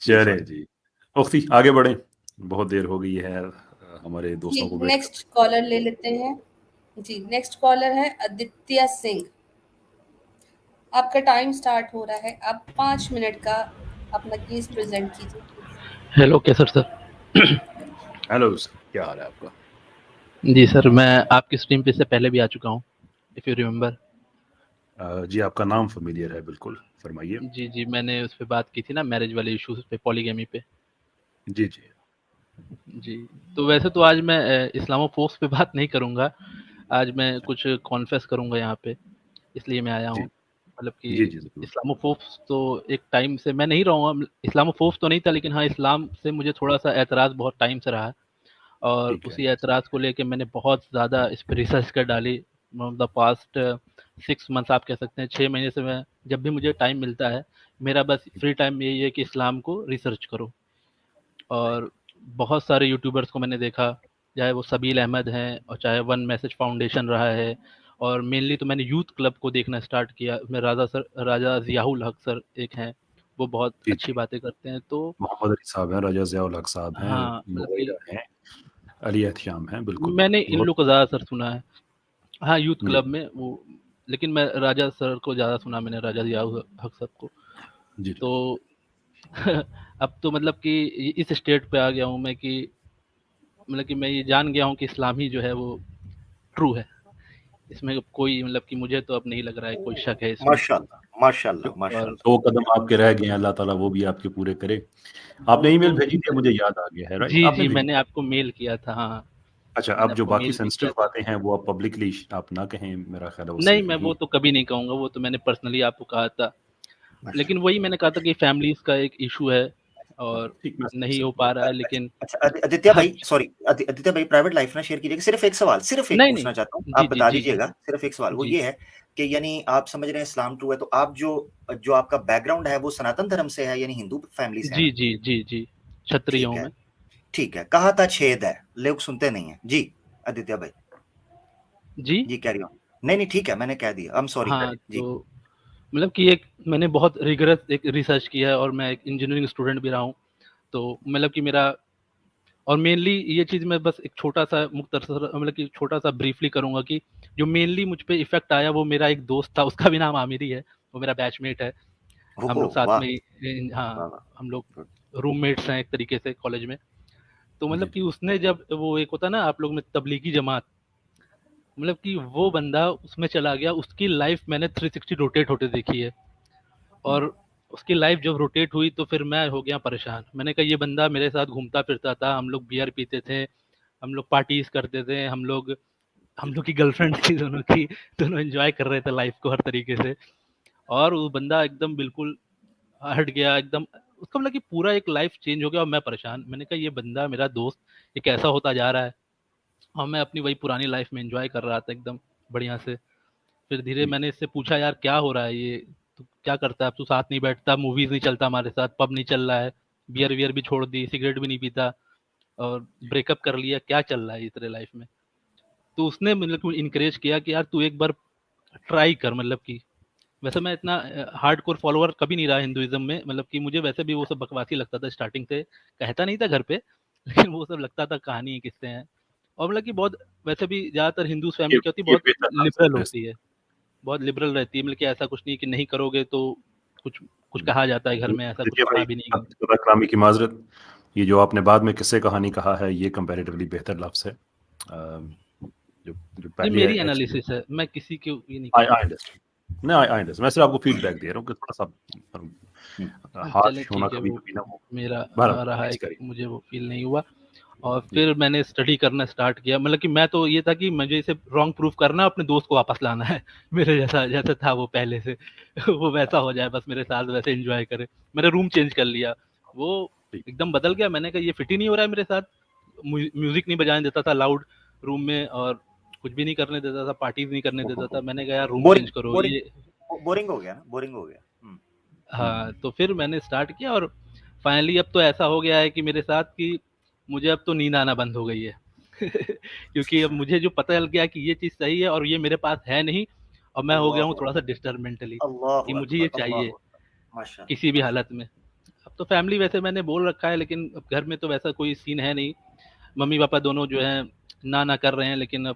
चले जी, उख्ती आगे बढ़ें, बहुत देर हो गई है हमारे जी दोस्तों को वेट नेक्स्ट कॉलर ले लेते हैं। जी नेक्स्ट कॉलर है आदित्य सिंह। आपका टाइम स्टार्ट हो रहा है, आप 5 मिनट का अपना केस प्रेजेंट कीजिए। हेलो कैसर सर। हेलो सर, क्या हाल है आपका? जी सर, मैं आपकी स्ट्रीम पे से पहले भी आ चुका हूँ, इफ़ यू रिमेम्बर। जी आपका नाम फेमिलियर है, बिल्कुल फरमाइए। जी जी, मैंने उस पे बात की थी ना, मैरिज वाले इश्यूज पे, पॉलीगैमी पे। जी जी जी, तो वैसे तो आज मैं इस्लामोफोब्स पे बात नहीं करूँगा, आज मैं कुछ कॉन्फेस करूँगा यहाँ पे, इसलिए मैं आया जी हूँ। मतलब कि जी जी जरूर। इस्लामोफोब्स तो एक टाइम से मैं नहीं रहूँगा, इस्लामोफोब्स तो नहीं था, लेकिन हाँ इस्लाम से मुझे थोड़ा सा एतराज़ बहुत टाइम से रहा है, और ठीक है। उसी एतराज़ को लेके मैंने बहुत ज़्यादा इस पर रिसर्च कर डाली। द पास्ट 6 मंथ्स आप कह सकते हैं, 6 महीने से मैं जब भी मुझे टाइम मिलता है, मेरा बस फ्री टाइम यही है कि इस्लाम को रिसर्च करो। और बहुत सारे यूट्यूबर्स को मैंने देखा, चाहे वो सबील अहमद हैं और चाहे वन मैसेज फाउंडेशन रहा है, और मेनली तो मैंने यूथ क्लब को देखना स्टार्ट किया। उसमें राजा ज़ियाउल हक सर एक हैं, वो बहुत जी अच्छी जी, बातें करते हैं। तो मोहम्मद अली साहब हैं, रजा ज़ियाउल हक साहब हैं, हाँ, मतलब कि मुगैरा हैं, अली एहतियाम हैं, बिल्कुल मैंने इन बहुत। लोग को ज़्यादातर सुना है। हाँ, यूथ जी क्लब में वो, लेकिन मैं राजा सर को ज़्यादा सुना मैंने, राजा ज़ियाउल हक साहब को। जी जी तो अब तो मतलब कि इस स्टेट पे आ गया हूँ मैं कि मतलब कि मैं ये जान गया हूँ कि इस्लाम ही जो है वो ट्रू है। इसमें कोई मतलब कि मुझे तो अब नहीं लग रहा है कोई शक है इसमें। माशाल्लाह माशाल्लाह और माशाल्लाह। 2 कदम आपके रह गए हैं, अल्लाह ताला वो भी आपके पूरे करे। आपने ईमेल भेजी थी, मुझे याद आ गया है, राइट? जी आपने जी, भेजी? मैंने आपको मेल किया था। हाँ, अच्छा, मैंने अब जो आपको बाकी मेल भी किया सेंसिटिव था। बातें हैं वो आप पब्लिकली आप ना कहें, मेरा ख्याल है वो नहीं, सेफ मैं यही वो है। तो कभी नहीं कहूँगा, वो तो मैंने पर्सनली आपको कहा था। लेकिन माशाल्लाह। वही मैंने कहा था कि फैमिलीज़ का एक इशू है और ठीक, मैं समझ नहीं हो सकता हूँ। पा रहा है, लेकिन अच्छा आदित्य अब भाई, सॉरी आदित्य भाई, प्राइवेट लाइफ ना शेयर कीजिएगा। सिर्फ एक सवाल, सिर्फ एक नहीं, पूछना नहीं। चाहता हूँ, जी, आप जी, बता जी, दीजिएगा। सिर्फ एक सवाल वो जी। ये है कि यानी आप समझ रहे हैं इस्लाम ट्रू है, तो आप जो जो आपका बैकग्राउंड है वो सनातन धर्म से है, यानी हिंदू फैमिली से है जी, ना? जी, जी, जी। क्षत्रिय ठीक हूँ है मैं। ठीक है, कहा था छेद है, लोग सुनते नहीं है जी। आदित्य भाई जी? जी कैरी ऑन। नहीं नहीं ठीक है, मैंने कह दिया, आई एम सॉरी हाँ, जी। तो मतलब कि एक मैंने बहुत रिगरस एक रिसर्च किया है, और मैं एक इंजीनियरिंग स्टूडेंट भी रहा हूँ। तो मतलब कि मेरा, और मेनली ये चीज़ मैं बस एक छोटा-सा मुख्तसर मतलब कि छोटा-सा ब्रीफली करूँगा कि जो मेनली मुझ पे इफ़ेक्ट आया वो मेरा एक दोस्त था, उसका भी नाम आमिर ही है, वो मेरा बैचमेट है। हम ओहो लोग साथ वाह में ही वाह हाँ, वाह, हम लोग गुड। रूममेट्स हैं एक तरीके से कॉलेज में। तो जी मतलब कि जी उसने जब वो एक होता है ना आप लोग में तबलीगी जमात, मतलब कि वो बंदा उसमें चला गया, उसकी लाइफ़ मैंने 360 रोटेट होते देखी है। और उसकी लाइफ जब रोटेट हुई तो फिर मैं हो गया परेशान। मैंने कहा ये बंदा मेरे साथ घूमता फिरता था, हम लोग बियर पीते थे, हम लोग पार्टीज़ करते थे, हम लोग की गर्लफ्रेंड थी दोनों की, दोनों एन्जॉय कर रहे थे लाइफ को हर तरीके से। और वो बंदा एकदम बिल्कुल हट गया एकदम, उसका मतलब कि पूरा एक लाइफ चेंज हो गया और मैं परेशान। मैंने कहा ये बंदा मेरा दोस्त ये कैसा होता जा रहा है? और मैं अपनी वही पुरानी लाइफ में एन्जॉय कर रहा था एकदम बढ़िया से। फिर धीरे जी मैंने इससे पूछा यार क्या हो रहा है ये, तू क्या करता है अब, तू साथ नहीं बैठता, मूवीज नहीं चलता हमारे साथ, पब नहीं चल रहा है, बियर वियर भी छोड़ दी, सिगरेट भी नहीं पीता, और ब्रेकअप कर लिया, क्या चल रहा है ये तेरे लाइफ में? तो उसने मतलब इनकरेज किया कि यार तू एक बार ट्राई कर। मतलब कि वैसे मैं इतना हार्ड कोर फॉलोअर कभी नहीं रहा हिंदुइज्म में, मतलब कि मुझे वैसे भी वो सब बकवासी लगता था स्टार्टिंग से, कहता नहीं था घर पे लेकिन वो सब लगता था कहानी है किससे हैं। और मतलब कि बहुत वैसे भी ज़्यादातर हिंदू फैमिली क्या होती है, ये बहुत बेहतर लिबरल आंसर है। होती है, बहुत लिबरल रहती है। मतलब कि ऐसा कुछ नहीं कि नहीं करोगे तो कुछ कुछ कहा जाता है घर में, ऐसा कुछ देखिए पढ़ा भाई, भी नहीं गया। आपकी कलामी की माजरत, ये जो आपने बाद में किस्से कहानी कहा है ये कंपैरेटिवली बेहतर लफ्ज़ है। जो जो नहीं, पहले मेरी एक्चुअली एनालिसिस है, मैं किसी को ये नहीं आई कहूँगा। आई अंडरस्टैंड, नहीं आई अंडरस्टैंड, मैं सिर्फ आपको फीडबैक दे रहा हूँ कि थोड़ा सा चले हार्श होना ठीक है, कभी वो कभी ना हो। मेरा बहरहाल रहा है प्लीज कि करिए। मुझे वो फील नहीं हुआ। और जी फिर मैंने स्टडी करना स्टार्ट किया, मतलब कि मैं तो ये था कि मुझे इसे रॉन्ग प्रूफ करना है, अपने दोस्त को वापस लाना है मेरे जैसा जैसा था वो पहले से वो वैसा हो जाए बस मेरे साथ, वैसे एंजॉय करे। मैंने रूम चेंज कर लिया, वो ठीक। एकदम बदल गया। मैंने कहा ये फिट ही नहीं हो रहा है मेरे साथ, म्यूजिक नहीं बजाने देता था लाउड रूम में, और कुछ भी नहीं करने देता था, पार्टीज नहीं करने देता था। मैंने कहा यार रूम बोरिंग चेंज करो बोरिंग ये। बोरिंग हो गया ना, बोरिंग हो गया। हाँ, तो फिर मैंने स्टार्ट किया, और फाइनली अब तो ऐसा हो गया है कि मेरे साथ कि मुझे अब तो नींद आना बंद हो गई है क्योंकि अब मुझे जो पता चल गया कि ये चीज़ सही है और ये मेरे पास है नहीं, और मैं हो गया हूँ अल्लाह थोड़ा सा डिस्टर्ब मेंटली अल्लाह कि मुझे ये अकबर चाहिए अल्लाह, माशाल्लाह किसी भी माशाल्लाह। हालत में। अब तो फैमिली वैसे मैंने बोल रखा है, लेकिन अब घर में तो वैसा कोई सीन है नहीं, मम्मी पापा दोनों जो है ना कर रहे हैं, लेकिन अब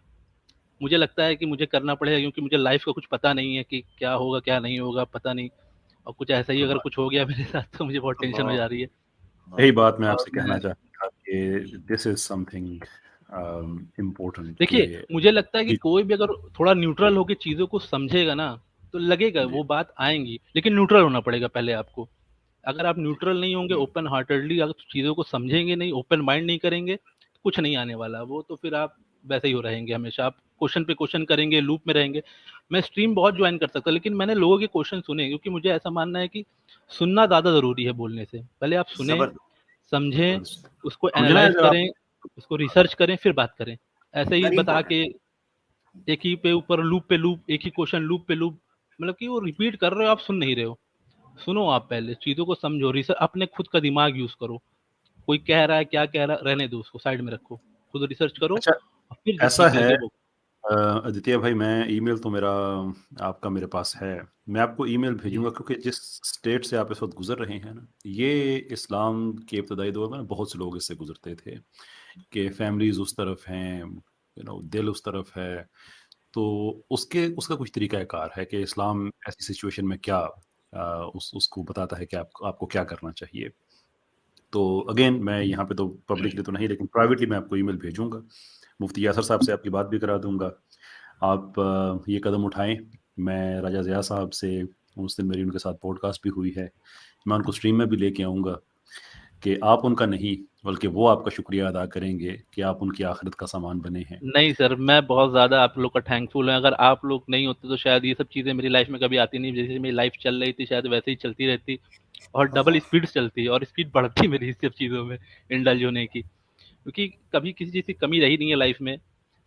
मुझे लगता है कि मुझे करना पड़ेगा, क्योंकि मुझे लाइफ का कुछ पता नहीं है कि क्या होगा क्या नहीं होगा, पता नहीं, और कुछ ऐसा ही अगर कुछ हो गया मेरे साथ तो मुझे बहुत टेंशन हो जा रही है। यही बात मैं और आपसे कहना चाहता था कि दिस इज समथिंग इम्पोर्टेंट। देखिए मुझे लगता है कि कोई भी अगर थोड़ा न्यूट्रल होकर चीज़ों को समझेगा ना, तो लगेगा वो बात आएंगी, लेकिन न्यूट्रल होना पड़ेगा पहले आपको। अगर आप न्यूट्रल नहीं होंगे, ओपन हार्टेडली अगर चीज़ों को समझेंगे नहीं, ओपन माइंड नहीं करेंगे, कुछ नहीं आने वाला। वो तो फिर आप वैसे ही हो रहेंगे हमेशा, आप क्वेश्चन पे क्वेश्चन करेंगे, लूप में रहेंगे। मैं स्ट्रीम बहुत ज्वाइन कर सकता, लेकिन मैंने लोगों के क्वेश्चन सुने, क्योंकि मुझे ऐसा मानना है कि सुनना ज़्यादा ज़रूरी है बोलने से। पहले आप सुने, समझें, उसको एनालाइज करें, उसको रिसर्च करें, फिर बात करें। ऐसे ही बता के एक ही पे ऊपर लूप पे लूप, एक ही क्वेश्चन लूप पे लूप, मतलब कि वो रिपीट कर रहे हो, आप सुन नहीं रहे हो। सुनो, आप पहले चीज़ों को समझो, रिसर्च, अपने खुद का दिमाग यूज़ करो। कोई कह रहा है, क्या कह रहा, रहने दो, उसको साइड में रखो, खुद रिसर्च करो। अच्छा, और फिर जो ऐसा सीख है लगे वो। आदित्य भाई, मैं ईमेल तो मेरा आपका मेरे पास है, मैं आपको ईमेल भेजूंगा, क्योंकि जिस स्टेट से आप इस वक्त गुजर रहे हैं ना, ये इस्लाम के इब्तदाई दौर में बहुत से लोग इससे गुजरते थे कि फैमिलीज उस तरफ हैं, दिल उस तरफ है, तो उसका कुछ तरीक़ाकार है कि इस्लाम ऐसी सिचुएशन में क्या उसको बताता है कि आपको क्या करना चाहिए। तो अगेन मैं यहाँ पे तो पब्लिकली तो नहीं, लेकिन प्राइवेटली मैं आपको ईमेल भेजूंगा, मुफ्ती यासर साहब से आपकी बात भी करा दूंगा। आप ये कदम उठाएं। मैं राजा ज़िया साहब से, उस दिन मेरी उनके साथ पॉडकास्ट भी हुई है, मैं उनको स्ट्रीम में भी लेके आऊँगा कि आप उनका नहीं बल्कि वो आपका शुक्रिया अदा करेंगे कि आप उनकी आखिरत का सामान बने हैं। नहीं सर, मैं बहुत ज़्यादा आप लोग का थैंकफुल है। अगर आप लोग नहीं होते तो शायद ये सब चीज़ें मेरी लाइफ में कभी आती नहीं। जैसे मेरी लाइफ चल रही थी, शायद वैसे ही चलती रहती, और डबल स्पीड चलती, और स्पीड बढ़ती मेरी इस सब चीज़ों में इंडल्ज होने की, क्योंकि कभी किसी चीज़ की कमी रही नहीं है लाइफ में,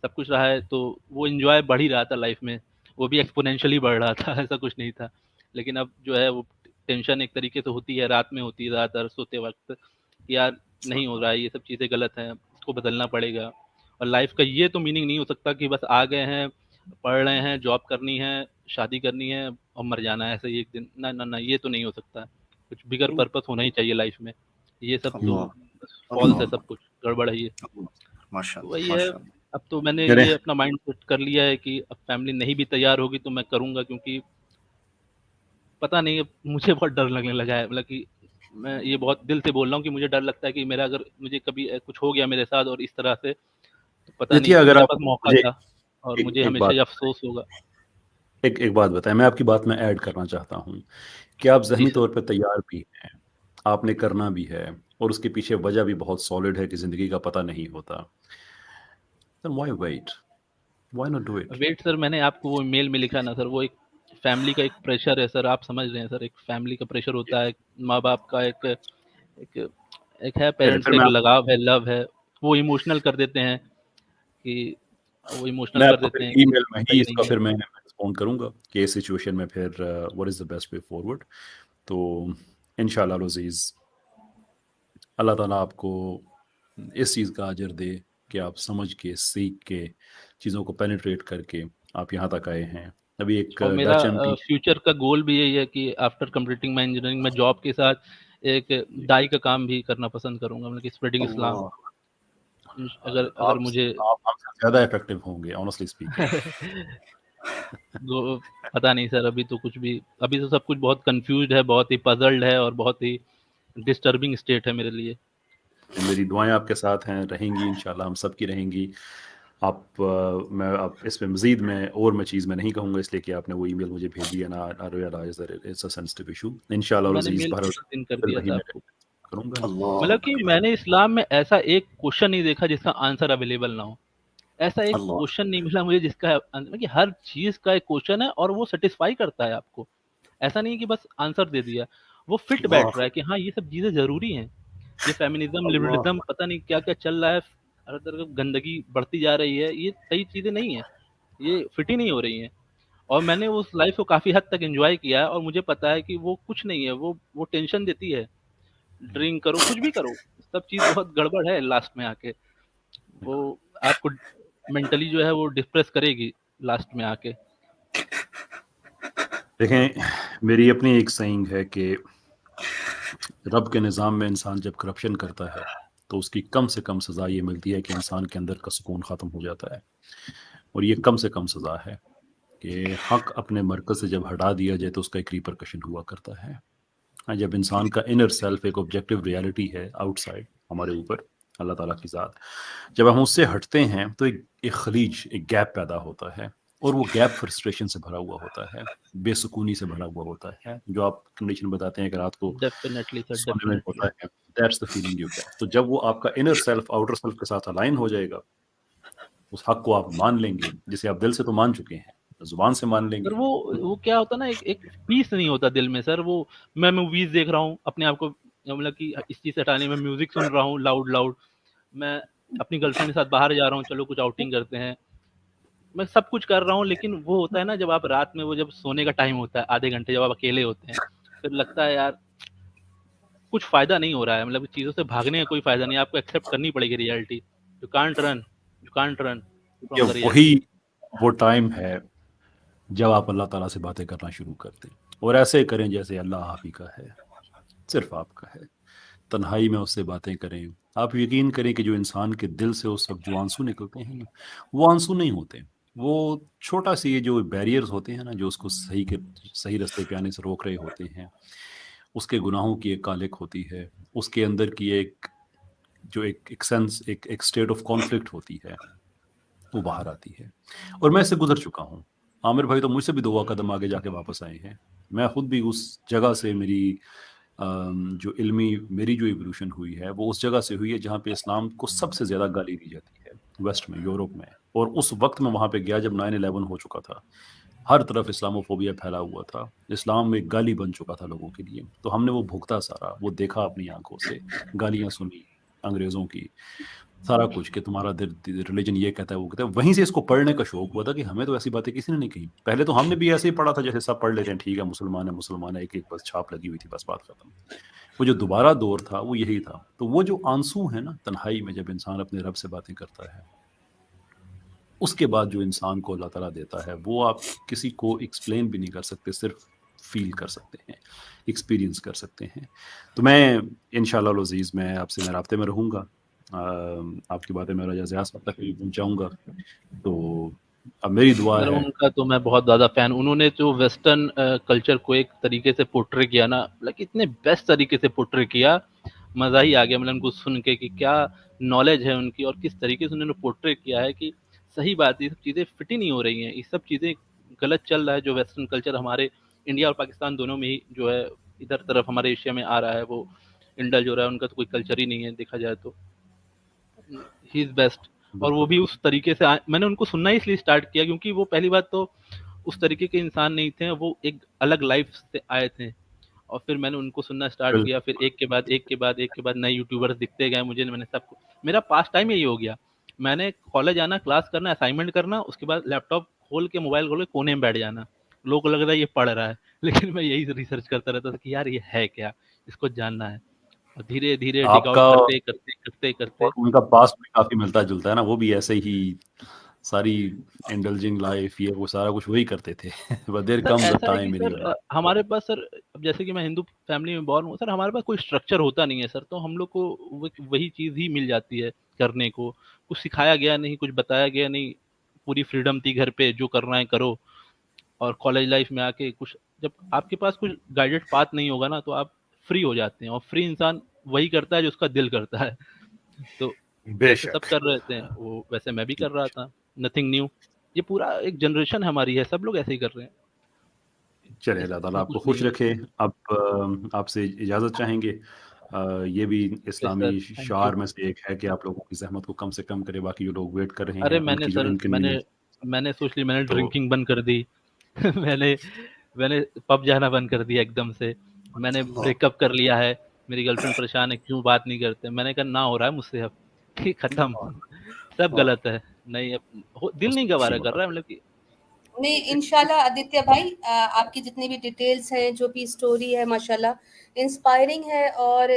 सब कुछ रहा है, तो वो एंजॉय बढ़ ही रहा था लाइफ में, वो भी एक्सपोनेंशियली बढ़ रहा था, ऐसा कुछ नहीं था। लेकिन अब जो है वो टेंशन एक तरीके से होती है, रात में होती है, ज़्यादातर सोते वक्त, यार नहीं हो रहा है, ये सब चीज़ें गलत हैं, इसको बदलना पड़ेगा। और लाइफ का ये तो मीनिंग नहीं हो सकता कि बस आ गए हैं, पढ़ रहे हैं, जॉब करनी है, शादी करनी है और मर जाना है ऐसे ही एक दिन। ना ना ना, ये तो नहीं हो सकता। कुछ बिगर पर्पस होना ही चाहिए लाइफ में। ये सब तो फॉल्स है, सब कुछ गड़बड़ है ये। वही है। अब तो मैंने ये अपना माइंड सेट कर लिया है कि अब फैमिली नहीं भी तैयार होगी तो मैं करूँगा, क्योंकि पता नहीं, मुझे बहुत डर लगने लगा है। मतलब कि मैं ये बहुत दिल से बोल रहा हूँ कि मुझे डर लगता है कि मेरा अगर मुझे कभी कुछ हो गया मेरे साथ और इस तरह से, तो पता नहीं, अगर मेरे आप पास मौका था और मुझे हमेशा ये अफसोस होगा। एक बात बताएं, मैं आपकी बात में ऐड करना चाहता हूँ कि आप ज़हनी तौर पे तैयार भी हैं, आपने करना भी है, और उसके पीछे वजह भी बहुत सॉलिड है कि ज़िंदगी का पता नहीं होता। Then why wait? Why not do it? Wait sir, मैंने आपको वो मेल में लिखा ना सर, वो एक फैमिली का एक प्रेशर है सर, आप समझ रहे हैं सर, एक फैमिली का प्रेशर होता है, माँ बाप का एक एक एक है, पेरेंट्स का एक लगाव है, लव है, वो इमोशनल कर देते हैं कि वो इमोशनल कर देते हैं कि ईमेल में ही सही इसका नहीं फिर मैं रिस्पॉन्ड करूंगा कि इस सिचुएशन में फिर what is the best way forward. तो इंशाल्लाह अज़ीज़, अल्लाह ताला आपको इस चीज़ का अजर दे कि आप समझ के, सीख के, चीज़ों को पेनिट्रेट करके आप यहाँ तक आए हैं। अभी एक और मेरा डच एमपी फ्यूचर का गोल भी यही है कि आफ्टर कंप्लीटिंग माई इंजीनियरिंग में जॉब के साथ एक डाई का काम भी करना पसंद करूंगा, मतलब कि स्प्रेडिंग इस्लाम। अगर मुझे आप हमसे ज़्यादा इफेक्टिव होंगे, ऑनेस्टली स्पीकिंग। पता नहीं सर, अभी तो कुछ भी, अभी तो सब कुछ बहुत कंफ्यूज्ड है, बहुत ही पजल्ड है और बहुत ही डिस्टर्बिंग स्टेट है मेरे लिए। मेरी दुआएं आपके साथ हैं, रहेंगी इंशाल्लाह, हम सब की रहेंगी। मैं आप इस पे मज़ीद मैं चीज़ में नहीं कहूँगा, इसलिए कि आपने वो ईमेल मुझे भेजी है ना, I realise that it's a sensitive issue. इंशाल्लाह अज़ीज़ कर दिया था आपको, करूँगा। मतलब कि मैंने इस्लाम में ऐसा एक क्वेश्चन नहीं देखा जिसका आंसर अवेलेबल ना हो, ऐसा एक क्वेश्चन नहीं मिला मुझे जिसका, मतलब कि हर चीज का एक क्वेश्चन है और वो सेटिस्फाई करता है आपको। ऐसा नहीं कि बस आंसर दे दिया, वो फिट बैठ रहा है कि हाँ ये सब चीजें जरूरी हैं। ये फेमिनिज्म, लिबरलिज्म, पता नहीं क्या क्या चल रहा है, हर तरह की गंदगी बढ़ती जा रही है, ये सही चीजें नहीं है, ये फिट ही नहीं हो रही हैं। और मैंने उस लाइफ को काफी हद तक एंजॉय किया है और मुझे पता है कि वो कुछ नहीं है, वो टेंशन देती है। ड्रिंक करो, कुछ भी करो, सब चीज बहुत गड़बड़ है लास्ट में आके, वो आपको मेंटली जो है वो डिप्रेस करेगी लास्ट में आके। देखें, मेरी अपनी एक सेइंग है कि रब के निज़ाम में इंसान जब करप्शन करता है तो उसकी कम से कम सज़ा ये मिलती है कि इंसान के अंदर का सुकून ख़त्म हो जाता है, और ये कम से कम सज़ा है कि हक़ अपने मरकज़ से जब हटा दिया जाए तो उसका एक रिपरकशन हुआ करता है। जब इंसान का इनर सेल्फ एक ऑब्जेक्टिव रियलिटी है आउटसाइड हमारे ऊपर अल्लाह ताला की ज़ात, जब हम उससे हटते हैं तो एक खलीज, एक गैप पैदा होता है, और वो गैप फ्रस्ट्रेशन से भरा हुआ होता है, बेसुकूनी से भरा हुआ होता है, जो आप कंडीशन बताते हैं कि रात को डेफिनेटली सर, सोने में डेफिनेटली। होता है, that's the feeling you get. तो जब वो आपका इनर सेल्फ आउटर सेल्फ के साथ अलाइन हो जाएगा, उस हक को आप मान लेंगे, जिसे आप दिल से तो मान चुके हैं, जुबान से मान लेंगे। सर वो क्या होता है ना, एक पीस नहीं होता दिल में सर। वो मैं मूवीज देख रहा हूँ अपने आप को, मतलब कि इस चीज से हटाने में म्यूजिक सुन रहा हूँ लाउड लाउड, मैं अपनी गर्लफ्रेंड के साथ बाहर जा रहा हूँ, चलो कुछ आउटिंग करते हैं, मैं सब कुछ कर रहा हूँ। लेकिन वो होता है ना, जब आप रात में, वो जब सोने का टाइम होता है, आधे घंटे जब आप अकेले होते हैं, फिर लगता है यार कुछ फायदा नहीं हो रहा है, मतलब चीजों से भागने का कोई फायदा नहीं, आपको एक्सेप्ट करनी पड़ेगी reality. You can't run, you can't run ये फ्रॉम द वही रियलिटी। वो टाइम है जब आप अल्लाह ताला से बातें करना शुरू करते हैं, और ऐसे करें जैसे अल्लाह आप ही का है, सिर्फ आपका है। तन्हाई में उससे बातें करें। आप यकीन करें कि जो इंसान के दिल से उस वक्त जो आंसू निकलते हैं ना, वो आंसू नहीं होते, वो छोटा सी ये जो बैरियर्स होते हैं ना, जो उसको सही रास्ते पे आने से रोक रहे होते हैं, उसके गुनाहों की एक कालिक होती है, उसके अंदर की एक जो एक सेंस, एक स्टेट ऑफ कॉन्फ्लिक्ट होती है, वो बाहर आती है। और मैं इससे गुजर चुका हूँ। आमिर भाई तो मुझसे भी 2 कदम आगे जाके वापस आए हैं। मैं खुद भी उस जगह से, मेरी जो इल्मी मेरी जो इवोल्यूशन हुई है वो उस जगह से हुई है जहाँ पे इस्लाम को सबसे ज़्यादा गाली दी जाती है, वेस्ट में, यूरोप में। और उस वक्त में वहाँ पे गया जब 9/11 हो चुका था, हर तरफ इस्लामोफोबिया फैला हुआ था, इस्लाम एक गाली बन चुका था लोगों के लिए। तो हमने वो भुगता सारा, वो देखा अपनी आंखों से, गालियाँ सुनी अंग्रेज़ों की, सारा कुछ कि तुम्हारा रिलीजन ये कहता है, वो कहता है। वहीं से इसको पढ़ने का शौक हुआ था कि हमें तो ऐसी बातें किसी ने नहीं कही। पहले तो हमने भी ऐसे ही पढ़ा था जैसे सब पढ़ लेते हैं, ठीक है मुसलमान है, एक बस छाप लगी हुई थी, बस बात खत्म। वो जो दोबारा दौर था वो यही था। तो वो जो आंसू है ना तन्हाई में, जब इंसान अपने रब से बातें करता है, उसके बाद जो इंसान को अल्लाह ताला देता है वो आप किसी को एक्सप्लेन भी नहीं कर सकते, सिर्फ फील कर सकते हैं, एक्सपीरियंस कर सकते हैं। तो मैं इंशाअल्लाह अज़ीज़ मैं आपसे मैं राब्ते में रहूँगा, आपकी बातें मैं रजा ज़ियास तक भी पहुँचाऊँगा। तो अब मेरी दुआ सर है। उनका तो मैं बहुत ज़्यादा फ़ैन, उन्होंने जो वेस्टर्न कल्चर को एक तरीके से पोर्ट्रे किया ना, लाइक इतने बेस्ट तरीके से पोर्ट्रे किया, मज़ा ही आ गया। मतलब उनको सुन के कि क्या नॉलेज है उनकी, और किस तरीके से उन्होंने पोर्ट्रे किया है कि सही बात है, ये सब चीज़ें फिट ही नहीं हो रही हैं, ये सब चीज़ें गलत चल रहा है। जो वेस्टर्न कल्चर हमारे इंडिया और पाकिस्तान दोनों में ही जो है, इधर तरफ हमारे एशिया में आ रहा है, वो इंडल्ज हो रहा है, उनका तो कोई कल्चर ही नहीं है देखा जाए तो। He is best. और वो भी उस तरीके से मैंने उनको सुनना ही इसलिए स्टार्ट किया क्योंकि वो पहली बात तो उस तरीके के इंसान नहीं थे, वो एक अलग लाइफ से आए थे। और फिर मैंने उनको सुनना स्टार्ट किया, फिर एक के बाद एक के बाद एक के बाद नए यूट्यूबर्स दिखते गए मुझे, मैंने सबको, मेरा पास टाइम यही हो गया। मैंने कॉलेज आना, क्लास करना, असाइनमेंट करना, उसके बाद लैपटॉप खोल के, मोबाइल खोल के कोने में बैठ जाना। लोगों को लग रहा है ये पढ़ रहा है, लेकिन मैं यही रिसर्च करता रहता था कि यार ये है क्या, इसको जानना है। और धीरे धीरे डिग आपका आउट करते करते करते करते और उनका पास्ट भी काफ़ी मिलता-जुलता है ना, वो भी ऐसे ही सारी इंडल्जिंग लाइफ, ये वो सारा कुछ वही करते थे। But there sir comes a ऐसा है कि time in sir your life. हमारे पास सर, अब जैसे कि मैं हिंदू फैमिली में बॉर्न हूँ सर, हमारे पास कोई स्ट्रक्चर होता नहीं है सर, तो हम लोग को वही चीज़ ही मिल जाती है करने को। कुछ सिखाया गया नहीं, कुछ बताया गया नहीं, पूरी फ्रीडम थी घर पे, जो करना है करो। और कॉलेज लाइफ में आके कुछ, जब आपके पास कुछ गाइडेड पाथ नहीं होगा ना, तो आप फ्री हो जाते हैं, और फ्री इंसान वही करता है जो उसका दिल करता है। तो जैसे सब बेशक। कर रहे थे वो, वैसे मैं भी कर रहा था, नथिंग न्यू। ये पूरा एक जनरेशन हमारी है, सब लोग ऐसे ही कर रहे हैं, चलिए, अल्लाह ताला इसमें आपको कुछ नहीं खुश है। रखे। अब आपसे इजाज़त चाहेंगे। ये भी okay sir, Islami thank you. शार में से एक है कि आप लोगों की ज़हमत को कम से कम करें, बाकी जो लोग वेट कर रहे अरे हैं मैंने उनकी जो सर, इनकन्वीनियंस। मैंने सोच ली, मैंने तो ड्रिंकिंग बंद कर दी। मैंने मैंने पब जाना बंद कर दिया एकदम से। मैंने ब्रेकअप कर लिया है, मेरी गर्लफ्रेंड परेशान है, क्यों बात नहीं करते। मैंने कहा ना हो रहा है मुझसे अब, ठीक, खत्म, सब गलत है। नहीं अब दिल नहीं अच्छी गवारा कर बात रहा है, है। मतलब कि नहीं, इंशाल्लाह आदित्य भाई, आपकी जितनी भी डिटेल्स हैं, जो भी स्टोरी है, माशाल्लाह इंस्पायरिंग है। और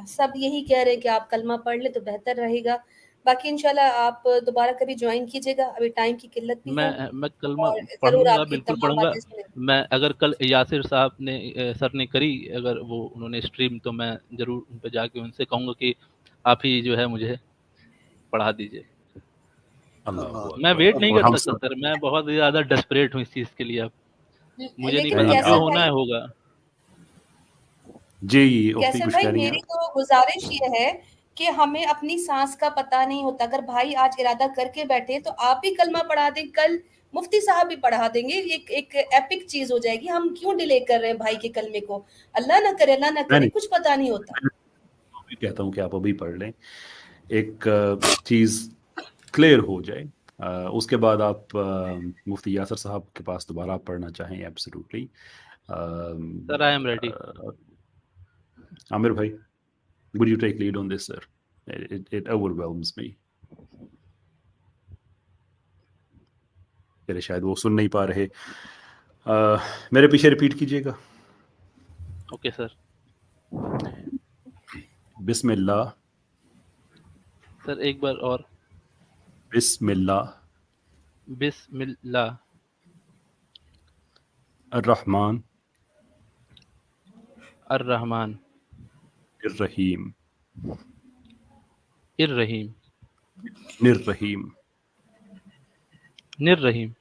सब यही कह रहे हैं कि आप कलमा पढ़ ले तो बेहतर रहेगा। बाकी इंशाल्लाह आप दोबारा कभी ज्वाइन कीजिएगा, अभी टाइम की किल्लत भी है मैं कलमा और जरूर पढ़ूंगा, आपकी बिल्कुल तमाम पढ़ूंगा। बातें सुनेंगे। मैं अगर कल यासिर साहब ने सर ने करी, अगर वो उन्होंने स्ट्रीम, तो मैं जरूर उन पे जाके उनसे कहूंगा कि आप ही जो है मुझे पढ़ा दीजिए। मैं वेट नहीं कर सकता सर, मैं बहुत ज्यादा डेस्परेट हूँ इस चीज के लिए। अब मुझे नहीं लेकिन पता, कैसर जो होना भाई, है होगा। जी उफ्ती कैसर कुछ भाई, कह रही हैं मेरी आप? तो गुजारिश ये है कि हमें अपनी सांस का पता नहीं होता। अगर भाई आज इरादा करके बैठे तो आप भी कलमा पढ़ा दें, कल मुफ्ती साहब भी पढ़ा देंगे, एक एपिक चीज हो जाएगी। हम क्यों डिले कर रहे हैं भाई के कलमे को? अल्लाह ना करे, अल्लाह ना करे, नहीं, कुछ पता नहीं होता। मैं भी कहता हूँ कि आप अभी पढ़ लें, एक चीज क्लियर हो जाए, उसके बाद आप मुफ्ती यासर साहब के पास दोबारा आप पढ़ना चाहें, absolutely. Sir I am ready. Aamir भाई, would you take lead on this, sir? It overwhelms me. चलिए, शायद वो सुन नहीं पा रहे। मेरे पीछे रिपीट कीजिएगा। Okay sir. बिस्मिल्लाह। सर एक बार और। बिस्मिल्लाह बिस्मिल्लाह अर्रहमान अर्रहमान अर्रहीम इर्रहीम निर्रहीम। निर्रहीम।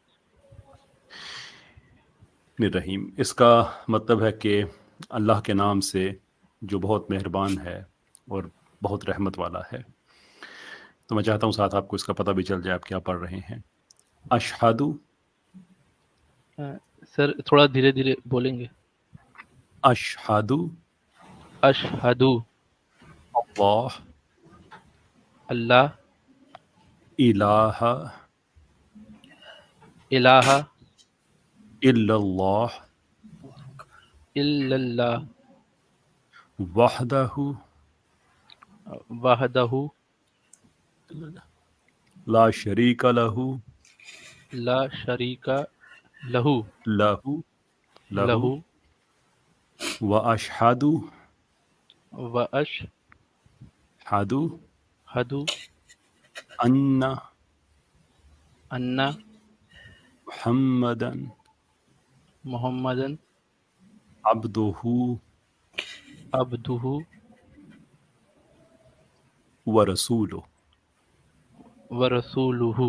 निर्रहीम इसका मतलब है कि अल्लाह के नाम से जो बहुत मेहरबान है और बहुत रहमत वाला है। तो मैं चाहता हूँ साथ आपको इसका पता भी चल जाए आप क्या पढ़ रहे हैं। अशहदु। सर थोड़ा धीरे धीरे बोलेंगे। अशहदु अशहदु अल्लाह अल्लाह इलाहा इलाहा इल्लल्लाह इल्लल्लाह वहदहु वहदहु ला शरीका लहू ला शरीका लहू लहू लहू व अशहदु व अशहदु हदु अन्ना अन्ना मुहम्मदन मुहम्मदन अब्दुहु अब्दुहु व रसूलुहु। व रसूलुहु।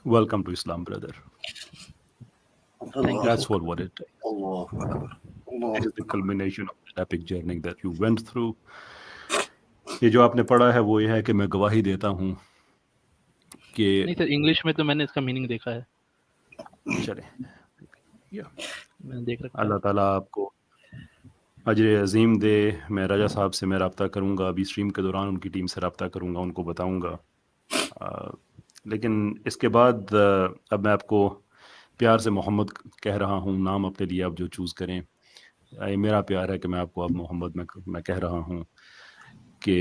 Welcome to Islam, brother. That's what it is. It is the culmination of the epic journey that you went through. ये जो आपने पढ़ा है वो ये है कि मैं गवाही देता हूँ कि नहीं सर, इंग्लिश में तो मैंने इसका मीनिंग देखा है। चले मैंने देख रखा है। अल्लाह ताला आपको अजर अजीम दे। मैं राजा साहब से मैं रब्ता करूँगा, अभी स्ट्रीम के दौरान उनकी टीम से रब्ता करूँगा, उनको बताऊँगा। लेकिन इसके बाद अब मैं आपको प्यार से मोहम्मद कह रहा हूँ। नाम अपने लिए आप जो चूज़ करें, ये मेरा प्यार है कि मैं आपको अब मोहम्मद मैं कह रहा हूँ कि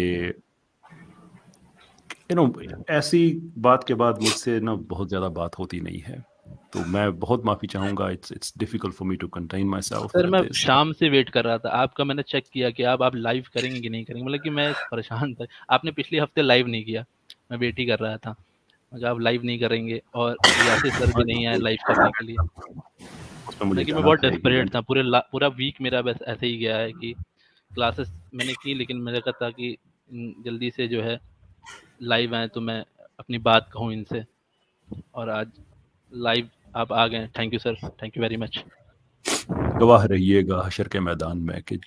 ऐसी बात के बाद मुझसे ना बहुत ज़्यादा बात होती नहीं है, तो मैं बहुत माफ़ी चाहूँगा। It's difficult for me to contain myself. Sir मैं शाम से वेट कर रहा था आपका, मैंने चेक किया कि आप लाइव करेंगे कि नहीं करेंगे, मतलब कि मैं परेशान था। आपने पिछले हफ्ते लाइव नहीं किया, मैं वेट ही कर रहा था। अगर आप लाइव नहीं करेंगे और यासिर सर भी नहीं आए लाइव करने के लिए, लेकिन मैं बहुत डेस्परेट था। पूरा वीक मेरा बस ऐसे ही गया है कि क्लासेस मैंने की, लेकिन मेरा कहा था कि जल्दी से जो है लाइव आए तो मैं अपनी बात कहूँ इनसे, और आज लाइव आप आ गए। Thank you sir, thank you very much. गवाह रहिएगा हशर के मैदान में कि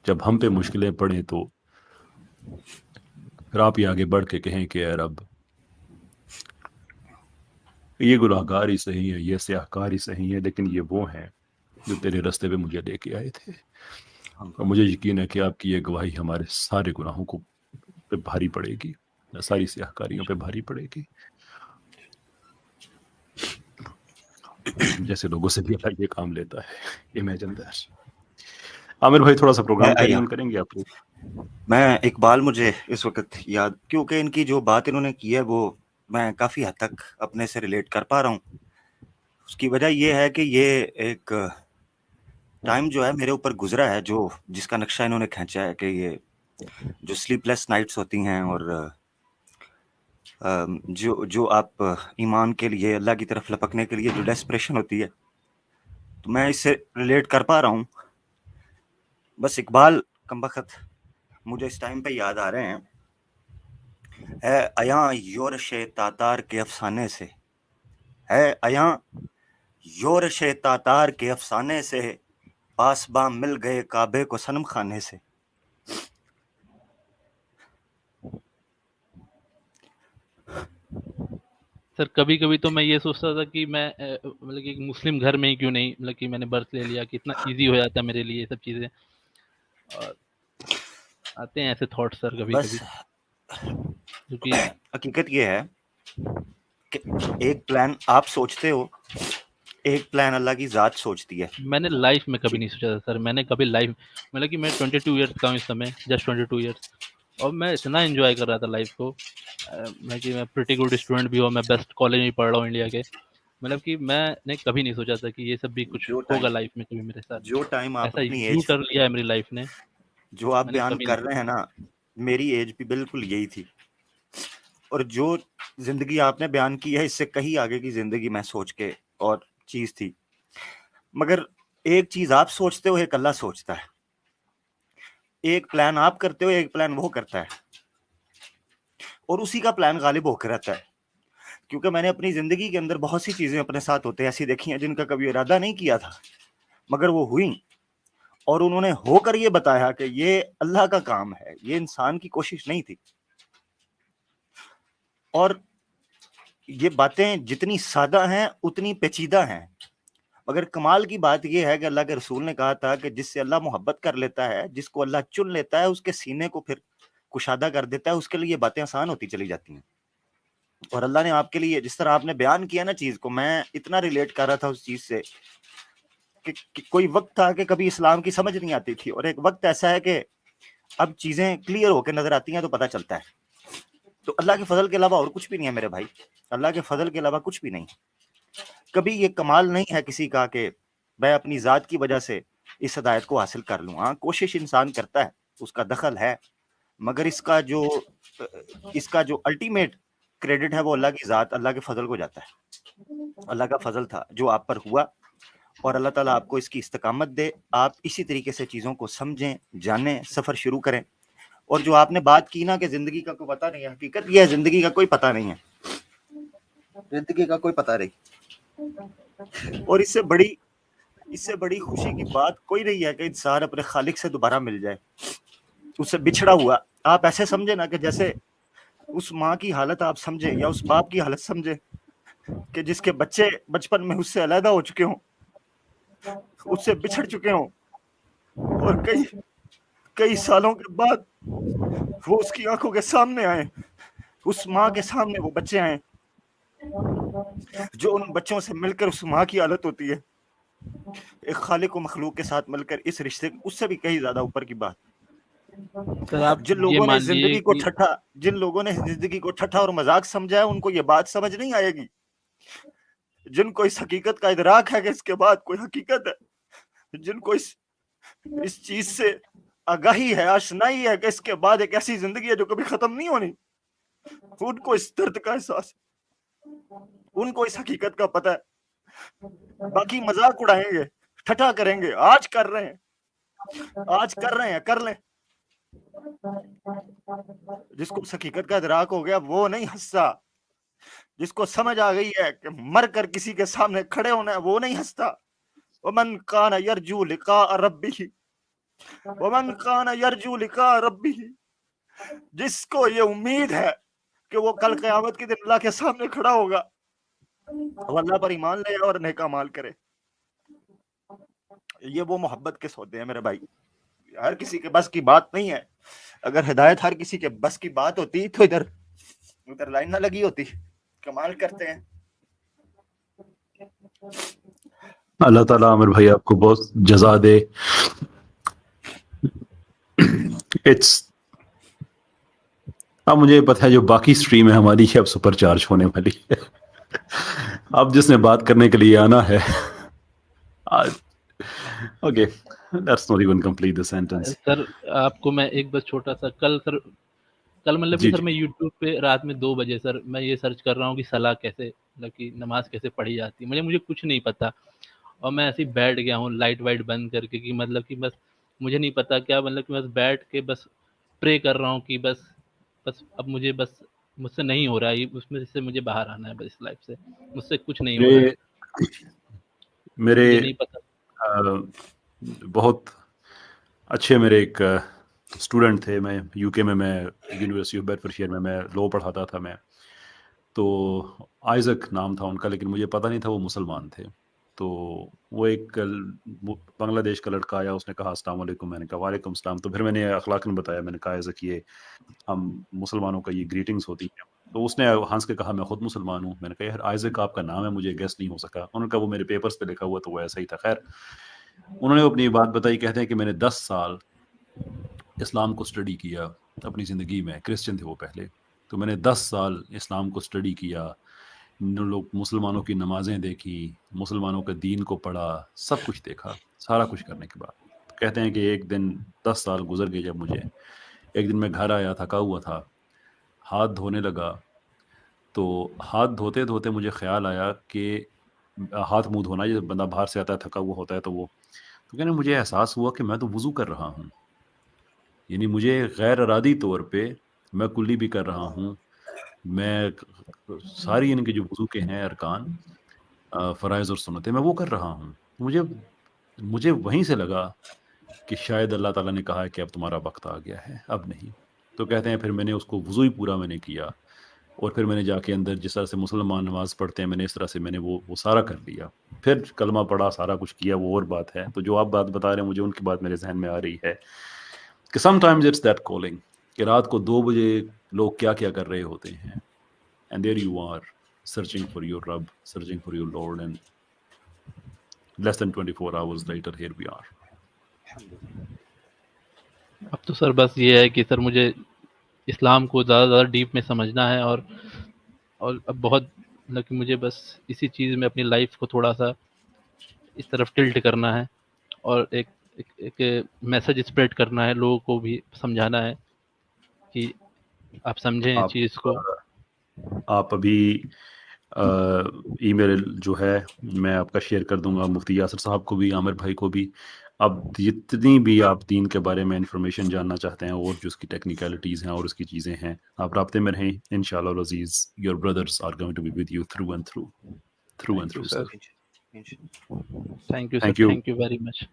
जब हम पे मुश्किलें पड़े तो फिर आप ही आगे बढ़ के कहें कि यार अब ये गुनाहगार ही सही है, ये स्याहकार ही सही है, लेकिन ये वो हैं जो तेरे रास्ते पे मुझे लेके आए थे। और मुझे यकीन है कि आपकी ये गवाही हमारे सारे गुनाहों को पे भारी पड़ेगी, सारी स्याहकारियों पे भारी पड़ेगी। जैसे लोगों से भी अल्लाह ये काम लेता है। Imagine that. आमिर भाई थोड़ा सा प्रोग्राम कैरी ऑन करेंगे आप लोग? मैं इकबाल, मुझे इस वक्त याद, क्योंकि इनकी जो बात इन्होंने की है वो मैं काफ़ी हद तक अपने से रिलेट कर पा रहा हूँ। उसकी वजह ये है कि ये एक टाइम जो है मेरे ऊपर गुजरा है, जो जिसका नक्शा इन्होंने खींचा है कि ये جو سلیپ لیس نائٹس ہوتی ہیں، اور جو آپ ایمان کے لیے اللہ کی طرف لپکنے کے لیے جو ڈیسپریشن ہوتی ہے، تو میں اس سے ریلیٹ کر پا رہا ہوں. بس اقبال کمبخت مجھے اس ٹائم پہ یاد آ رہے ہیں. ہے ایاں یورش تاتار کے افسانے سے، ہے ایاں یورش تاتار کے افسانے سے، پاسباں مل گئے کعبے کو صنم خانے سے. سر کبھی کبھی تو میں یہ سوچتا تھا کہ میں مطلب کہ مسلم گھر میں ہی کیوں نہیں، مطلب کہ میں نے برتھ لے لیا، کہ اتنا ایزی ہو جاتا ہے میرے لیے یہ سب چیزیں. اور آتے ہیں ایسے تھاٹ سر کبھی بس کبھی، کیونکہ حقیقت یہ ہے کہ ایک پلان آپ سوچتے ہو، ایک پلان اللہ کی ذات سوچتی ہے. میں نے لائف میں کبھی نہیں سوچا تھا سر، میں نے کبھی لائف مطلب کہ میں 22 ایئرس کا ہوں اس سمے، جسٹ 22 ایئرس، اور میں اتنا انجوائے کر رہا تھا لائف کو. میں پریٹی گڈ اسٹوڈنٹ بھی ہوں، میں بیسٹ کالج میں پڑھ رہا ہوں انڈیا کے. مطلب کہ میں نے کبھی نہیں سوچا تھا کہ یہ سب بھی کچھ ہوگا لائف میں کبھی میرے ساتھ. جو ٹائم آپ ایسا اپنی یو ایج کر لیا ہے میری لائف نے، جو آپ بیان کر رہے ہیں نا، میری ایج بھی بالکل یہی تھی. اور جو زندگی آپ نے بیان کی ہے اس سے کہیں آگے کی زندگی میں سوچ کے اور چیز تھی. مگر ایک چیز آپ سوچتے ہو، ایک اللہ سوچتا ہے. ایک پلان آپ کرتے ہو، ایک پلان وہ کرتا ہے، اور اسی کا پلان غالب ہو کے رہتا ہے. کیونکہ میں نے اپنی زندگی کے اندر بہت سی چیزیں اپنے ساتھ ہوتے ایسی دیکھی ہیں جن کا کبھی ارادہ نہیں کیا تھا، مگر وہ ہوئیں، اور انہوں نے ہو کر یہ بتایا کہ یہ اللہ کا کام ہے، یہ انسان کی کوشش نہیں تھی. اور یہ باتیں جتنی سادہ ہیں اتنی پیچیدہ ہیں. مگر کمال کی بات یہ ہے کہ اللہ کے رسول نے کہا تھا کہ جس سے اللہ محبت کر لیتا ہے، جس کو اللہ چن لیتا ہے، اس کے سینے کو پھر کشادہ کر دیتا ہے، اس کے لیے یہ باتیں آسان ہوتی چلی جاتی ہیں. اور اللہ نے آپ کے لیے جس طرح آپ نے بیان کیا نا چیز کو، میں اتنا ریلیٹ کر رہا تھا اس چیز سے کہ کوئی وقت تھا کہ کبھی اسلام کی سمجھ نہیں آتی تھی، اور ایک وقت ایسا ہے کہ اب چیزیں کلیئر ہو کے نظر آتی ہیں تو پتہ چلتا ہے. تو اللہ کے فضل کے علاوہ اور کچھ بھی نہیں ہے میرے بھائی، اللہ کے فضل کے علاوہ کچھ بھی نہیں. کبھی یہ کمال نہیں ہے کسی کا کہ میں اپنی ذات کی وجہ سے اس ہدایت کو حاصل کر لوں. ہاں کوشش انسان کرتا ہے، اس کا دخل ہے، مگر اس کا جو الٹیمیٹ کریڈٹ ہے وہ اللہ کی ذات، اللہ کے فضل کو جاتا ہے. اللہ کا فضل تھا جو آپ پر ہوا، اور اللہ تعالیٰ آپ کو اس کی استقامت دے. آپ اسی طریقے سے چیزوں کو سمجھیں، جانیں، سفر شروع کریں. اور جو آپ نے بات کی نا کہ زندگی کا کوئی پتہ نہیں ہے، حقیقت یہ ہے زندگی کا کوئی پتہ نہیں ہے، زندگی کا کوئی پتہ نہیں. اور اس سے بڑی خوشی کی بات کوئی نہیں ہے کہ انسان اپنے خالق سے دوبارہ مل جائے، اس سے بچھڑا ہوا. آپ ایسے سمجھے نا کہ جیسے اس ماں کی حالت آپ سمجھے، یا اس باپ کی حالت سمجھے کہ جس کے بچے بچپن میں اس سے علیحدہ ہو چکے ہوں، اس سے بچھڑ چکے ہوں، اور کئی سالوں کے بعد وہ اس کی آنکھوں کے سامنے آئے، اس ماں کے سامنے وہ بچے آئے جو ان بچوں سے مل کر اس ماں کی حالت ہوتی ہے. ایک خالق و مخلوق کے ساتھ مل کر اس رشتے، اس سے بھی کہیں زیادہ اوپر کی بات. جن لوگوں نے زندگی کو ٹھٹھا اور مذاق سمجھا ہے، ان کو یہ بات سمجھ نہیں آئے گی. جن کو اس حقیقت کا ادراک ہے کہ اس کے بعد کوئی حقیقت ہے، جن کو اس چیز سے آگاہی ہے، آشنائی ہے کہ اس کے بعد ایک ایسی زندگی ہے جو کبھی ختم نہیں ہونی، ان کو اس درد کا احساس ہے، ان کو اس حقیقت کا پتہ ہے. باقی مذاق اڑائیں گے، ٹھٹھا کریں گے، آج کر رہے ہیں، کر لیں. جس کو اس حقیقت کا ادراک ہو گیا وہ نہیں ہنستا. جس کو سمجھ آ گئی ہے کہ مر کر کسی کے سامنے کھڑے ہونا ہے، وہ نہیں ہنستا. ومن کان یرجو لقاء ربہ، ومن کان یرجو لقاء ربہ، جس کو یہ امید ہے کہ وہ کل قیامت کے دن اللہ کے سامنے کھڑا ہوگا، وہ اللہ پر ایمان لے اور نیک اعمال کرے. یہ وہ محبت کے سودے ہیں میرے بھائی، ہر کسی کے بس کی بات نہیں ہے. اگر ہدایت ہر کسی کے بس کی بات ہوتی تو ادھر لائن نہ لگی ہوتی. کمال کرتے ہیں. اللہ تعالیٰ عامر بھائی آپ کو بہت جزا دے. اب مجھے پتہ ہے جو باقی سٹریم ہے ہماری اب سپر چارج ہونے والی ہے. اب جس نے بات کرنے کے لیے آنا ہے okay Let's not even complete the sentence. Sir आपको मैं एक बस छोटा सा कल मतलब कि जी सर जी मैं यूट्यूब पे रात में 2 बजे सर मैं ये सर्च कर रहा हूँ कि सलाह कैसे मतलब कि नमाज कैसे पढ़ी जाती है, मुझे कुछ नहीं पता और मैं ऐसे ही बैठ गया हूँ लाइट वाइट बंद करके कि मतलब कि बस मुझे नहीं पता क्या मतलब कि बस बैठ के बस प्रे कर रहा हूँ कि बस अब मुझे बस मुझसे नहीं हो रहा है उसमें से मुझे बाहर आना है, बस इस लाइफ से मुझसे कुछ नहीं हो रहा है, मेरे मुझे नहीं पता। बहुत अच्छे मेरे एक स्टूडेंट थे, मैं यूके में, मैं यूनिवर्सिटी ऑफ बेडफोर्डशायर में मैं लॉ पढ़ाता था मैं, तो आइजक नाम था उनका, लेकिन मुझे पता नहीं था वो मुसलमान थे। तो वो एक बांग्लादेश का लड़का आया, उसने कहा अस्सलाम वालेकुम, मैंने कहा वालेकुम सलाम। तो फिर मैंने अखलाकन बताया, मैंने कहा आइजक ये हम मुसलमानों का ये ग्रीटिंग्स होती है। तो उसने हंस के कहा मैं खुद मुसलमान हूँ। मैंने कहा यार आइजक आपका नाम है, मुझे गेस नहीं हो सका। उन्होंने कहा वो मेरे पेपर्स पे लिखा हुआ तो वो ऐसा ही था। खैर उन्होंने अपनी बात बताई, कहते हैं कि मैंने 10 साल इस्लाम को स्टडी किया अपनी ज़िंदगी में। क्रिश्चियन थे वो पहले, तो मैंने 10 साल इस्लाम को स्टडी किया, लोग मुसलमानों की नमाजें देखी, मुसलमानों के दीन को पढ़ा, सब कुछ देखा। सारा कुछ करने के बाद तो कहते हैं कि एक दिन 10 साल गुजर गए जब मुझे एक दिन मैं घर आया, थका हुआ था, हाथ धोने लगा, तो हाथ धोते धोते मुझे ख्याल आया कि हाथ मुंह धोना, जब बंदा बाहर से आता है थका हुआ होता है तो वो, तो कहने मुझे एहसास हुआ कि मैं तो वुज़ू कर रहा हूँ। यानी मुझे गैर इरादी तौर पे मैं कुल्ली भी कर रहा हूँ, मैं सारी इनके जो वुज़ू के हैं अरकान, फ़राइज़ और सुन्नतें मैं वो कर रहा हूँ। मुझे वहीं से लगा कि शायद अल्लाह ताला ने कहा है कि अब तुम्हारा वक्त आ गया है, अब नहीं। तो कहते हैं फिर मैंने उसको वुज़ू ही पूरा मैंने किया, और फिर मैंने जाके अंदर जिस तरह से मुसलमान नमाज पढ़ते हैं, मैंने इस तरह से मैंने वो सारा कर लिया। फिर कलमा पढ़ा, सारा कुछ किया, वो और बात है। तो जो आप बात बता रहे हैं, मुझे उनकी बात मेरे जहन में आ रही है कि समटाइम्स इट्स दैट कॉलिंग, कि रात को 2 बजे लोग क्या क्या कर रहे होते हैं, and there you are searching for your रब, searching for your lord, and less than 24 hours later here we are. अब तो सर बस ये है कि सर मुझे इस्लाम को ज़्यादा डीप में समझना है और अब बहुत मतलब कि मुझे बस इसी चीज़ में अपनी लाइफ को थोड़ा सा इस तरफ टिल्ट करना है और एक मैसेज स्प्रेड करना है, लोगों को भी समझाना है कि आप समझें इस चीज़ को। आप अभी ईमेल जो है मैं आपका शेयर कर दूंगा मुफ्ती यासर साहब को भी, आमिर भाई को भी। अब जितनी भी आप दीन के बारे में इंफॉर्मेशन जानना चाहते हैं और जो उसकी टेक्निकलिटीज़ हैं और उसकी चीज़ें हैं, आप राब्ते में रहें। इंशाअल्लाह अज़ीज़, your brothers are going to be with you through and through sir. Thank you sir, thank you, thank you very much,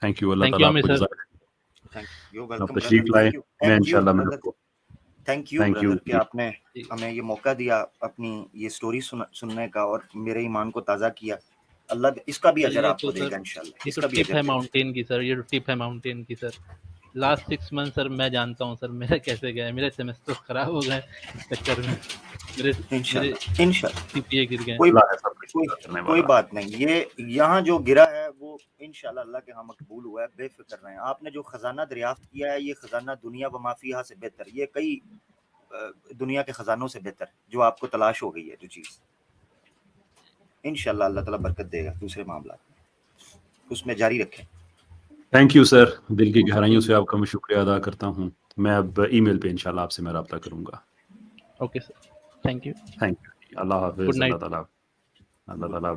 thank you. अल्लाह थैंक ताला यू आपको सर, जज़ाक आप तशरीफ लाए। मैं इंशाअल्लाह थैंक यू ब्रदर कि आपने हमें ये मौका दिया अपनी ये स्टोरी सुनने का और मेरे ईमान को ताज़ा किया। अल्लाह इसका भी अजर आपको देगा इंशाअल्लाह। इसका भी टिप है माउंटेन की सर, ये टिप है माउंटेन की सर। लास्ट 6 मंथ सर मैं जानता हूँ सर मेरा कैसे गया है, मेरे सेमेस्टर खराब हो गए चक्कर में, मेरे सीपीए गिर गए। कोई बात नहीं, ये यहाँ जो गिरा है वो इंशाल्लाह अल्लाह के यहाँ मकबूल हुआ है, बेफिक्र रहें। आपने जो खजाना दरियाफ्त किया है, ये खजाना दुनिया व माफिया से बेहतर, ये कई दुनिया के खजानों से बेहतर जो आपको तलाश हो गई है जो चीज़, इंशाल्लाह अल्लाह ताला बरकत देगा दूसरे मामला उसमें जारी रखें। थैंक यू सर, दिल की गहराइयों से आपका मैं शुक्रिया अदा करता हूँ। मैं अब ईमेल पे इंशाल्लाह आपसे मैं राब्ता करूँगा। ओके सर, थैंक यू, अल्लाह हाफ़िज़। अल्लाह ताला